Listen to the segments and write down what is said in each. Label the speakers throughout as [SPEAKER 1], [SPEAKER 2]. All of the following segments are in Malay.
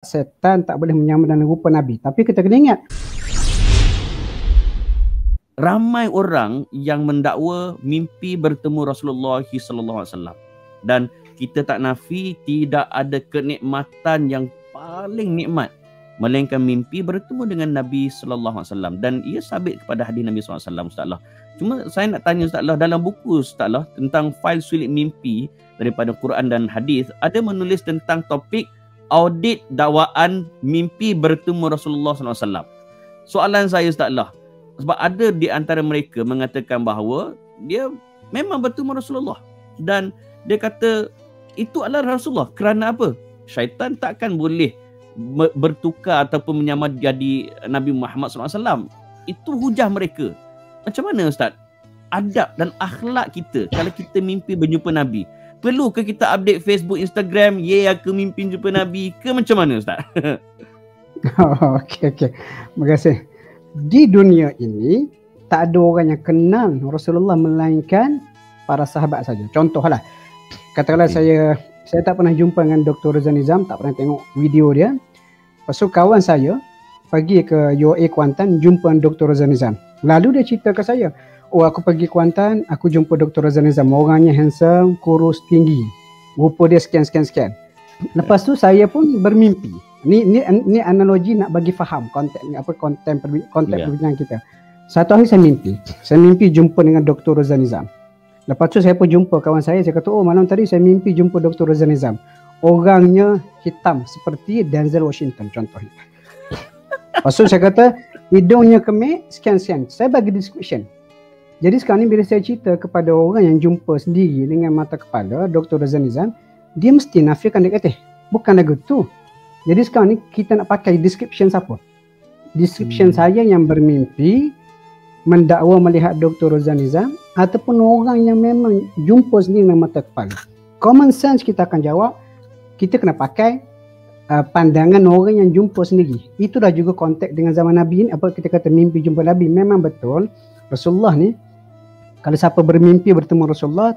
[SPEAKER 1] setan tak boleh menyamar dalam rupa Nabi. Tapi kita kena ingat,
[SPEAKER 2] ramai orang yang mendakwa mimpi bertemu Rasulullah SAW. Dan kita tak nafi tidak ada kenikmatan yang paling nikmat melainkan mimpi bertemu dengan Nabi SAW. Dan ia sabit kepada hadis Nabi SAW, Ustaz Allah. Cuma saya nak tanya Ustaz Allah, dalam buku Ustaz Allah tentang fail sulit mimpi daripada Quran dan hadis, ada menulis tentang topik audit dakwaan mimpi bertemu Rasulullah SAW. Soalan saya Ustaz Allah, sebab ada di antara mereka mengatakan bahawa dia memang bertemu Rasulullah dan dia kata itu adalah Rasulullah. Kerana apa? Syaitan takkan boleh bertukar ataupun menyamar jadi Nabi Muhammad SAW. Itu hujah mereka. Macam mana Ustaz? Adab dan akhlak kita kalau kita mimpi berjumpa Nabi. Perlu ke kita update Facebook, Instagram, aku mimpi jumpa Nabi ke macam mana Ustaz?
[SPEAKER 1] Okey. Terima kasih. Di dunia ini tak ada orang yang kenal Rasulullah melainkan para sahabat saja. Contohlah, katakanlah saya tak pernah jumpa dengan Dr. Reza Nizam, tak pernah tengok video dia. Lepas tu kawan saya pergi ke UAE Kuantan jumpa Dr. Reza Nizam. Lalu dia cerita ke saya, oh aku pergi Kuantan, aku jumpa Dr. Reza Nizam, orangnya handsome, kurus, tinggi, rupa dia sekian. Lepas tu saya pun bermimpi. Ni analogi nak bagi faham konteks perbincangan kita. Satu hari saya mimpi jumpa dengan Dr. Reza Nizam. Lepas tu saya pun jumpa kawan saya kata, oh malam tadi saya mimpi jumpa Dr. Reza Nizam. Orangnya hitam seperti Denzel Washington contohnya. Lepas tu saya kata hidungnya kemik sekian. Saya bagi description. Jadi sekarang ni bila saya cerita kepada orang yang jumpa sendiri dengan mata kepala Dr. Reza Nizam, dia mesti nafikan, dia kata bukan lagu tu. Jadi sekarang ni kita nak pakai description siapa? Description saya yang bermimpi mendakwa melihat Dr. Reza Nizam ataupun orang yang memang jumpa sendiri dengan mata kepala. Common sense kita akan jawab, kita kena pakai pandangan orang yang jumpa sendiri. Itulah juga konteks dengan zaman Nabi ni. Apa kita kata mimpi jumpa Nabi, memang betul Rasulullah ni, kalau siapa bermimpi bertemu Rasulullah,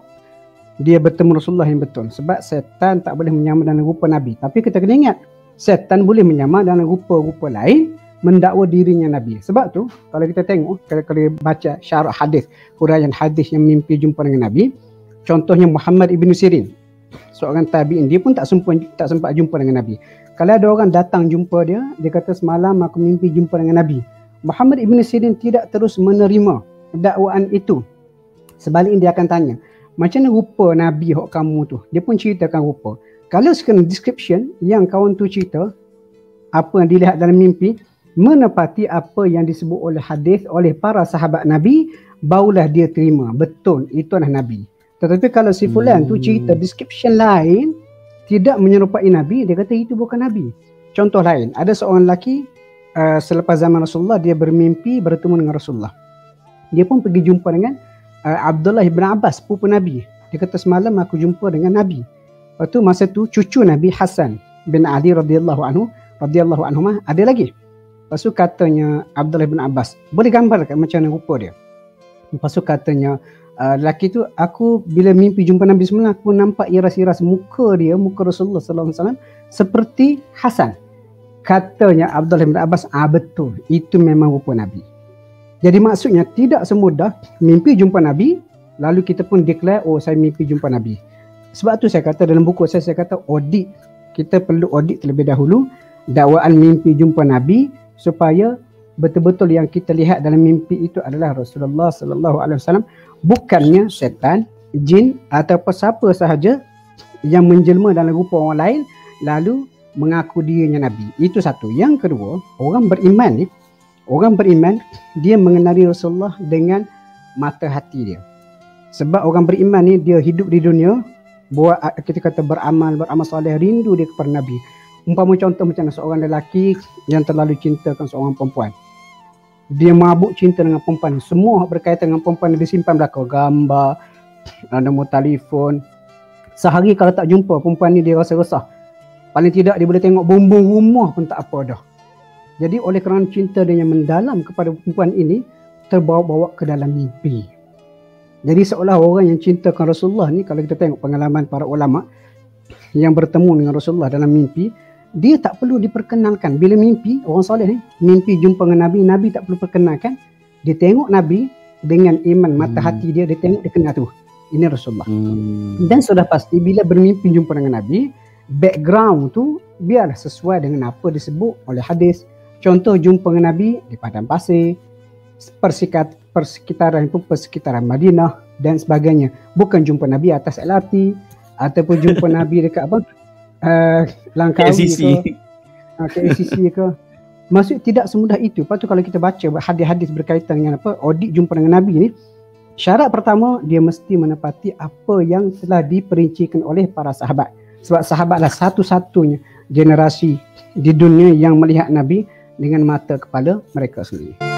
[SPEAKER 1] dia bertemu Rasulullah yang betul. Sebab setan tak boleh menyamar dalam rupa Nabi. Tapi kita kena ingat, setan boleh menyamar dalam rupa-rupa lain mendakwa dirinya Nabi. Sebab tu kalau kita tengok, kalau baca syarah hadis, huraian hadis yang mimpi jumpa dengan Nabi, contohnya Muhammad Ibn Sirin, seorang tabi'in, dia pun tak sempat jumpa dengan Nabi. Kalau ada orang datang jumpa dia kata semalam aku mimpi jumpa dengan Nabi. Muhammad Ibn Sirin tidak terus menerima dakwaan itu. Sebaliknya dia akan tanya, macam mana rupa Nabi hok kamu tu? Dia pun ceritakan rupa. Kalau sekarang description yang kawan tu cerita, apa yang dilihat dalam mimpi, menepati apa yang disebut oleh hadis oleh para sahabat Nabi, barulah dia terima. Betul, itu adalah Nabi. Tetapi kalau si fulan tu cerita description lain, tidak menyerupai Nabi, dia kata itu bukan Nabi. Contoh lain, ada seorang lelaki selepas zaman Rasulullah, dia bermimpi bertemu dengan Rasulullah. Dia pun pergi jumpa dengan Abdullah ibn Abbas, sepupu Nabi. Dia kata semalam aku jumpa dengan Nabi. Lepas tu masa tu cucu Nabi Hasan bin Ali radhiyallahu anhu ada lagi. Lepas tu katanya Abdullah ibn Abbas, boleh gambarkan macam mana rupa dia? Lepas tu katanya lelaki tu, aku bila mimpi jumpa Nabi semalam, aku nampak iras-iras muka dia, muka Rasulullah sallallahu alaihi wasallam seperti Hasan. Katanya Abdullah bin Abbas, betul, itu memang rupa Nabi. Jadi maksudnya tidak semudah mimpi jumpa Nabi lalu kita pun declare, oh saya mimpi jumpa Nabi. Sebab tu saya kata dalam buku saya kata audit, kita perlu audit terlebih dahulu dakwaan mimpi jumpa Nabi supaya betul-betul yang kita lihat dalam mimpi itu adalah Rasulullah sallallahu alaihi wasallam, bukannya setan, jin atau siapa sahaja yang menjelma dalam rupa orang lain lalu mengaku dirinya Nabi. Itu satu. Yang kedua, orang beriman dia mengenali Rasulullah dengan mata hati dia. Sebab orang beriman ni dia hidup di dunia, buat kita kata beramal soleh, rindu dia kepada Nabi. Umpama contoh macam seorang lelaki yang terlalu cintakan seorang perempuan. Dia mabuk cinta dengan perempuan. Semua berkaitan dengan perempuan dia simpan belakang, gambar, nombor telefon. Sehari kalau tak jumpa perempuan ni dia rasa resah. Paling tidak dia boleh tengok bumbung rumah pun tak apa dah. Jadi oleh kerana cinta dia yang mendalam kepada perempuan ini, terbawa-bawa ke dalam mimpi. Jadi seolah orang yang cintakan Rasulullah ni, kalau kita tengok pengalaman para ulama yang bertemu dengan Rasulullah dalam mimpi, dia tak perlu diperkenalkan. Bila mimpi, orang soleh ni, mimpi jumpa dengan Nabi, Nabi tak perlu perkenalkan. Dia tengok Nabi dengan iman mata hati dia tengok, dia kenal tu. Ini Rasulullah. Dan sudah pasti bila bermimpi jumpa dengan Nabi, background tu biarlah sesuai dengan apa disebut oleh hadis. Contoh jumpa dengan Nabi di padang pasir, persekitaran Madinah dan sebagainya. Bukan jumpa Nabi atas LRT ataupun jumpa Nabi dekat Langkawi ke KLCC ke. Maksud tidak semudah itu. Lepas tu kalau kita baca hadis-hadis berkaitan dengan audit jumpa dengan Nabi ni, syarat pertama dia mesti menepati apa yang telah diperincikan oleh para sahabat. Sebab sahabatlah satu-satunya generasi di dunia yang melihat Nabi dengan mata kepala mereka sendiri.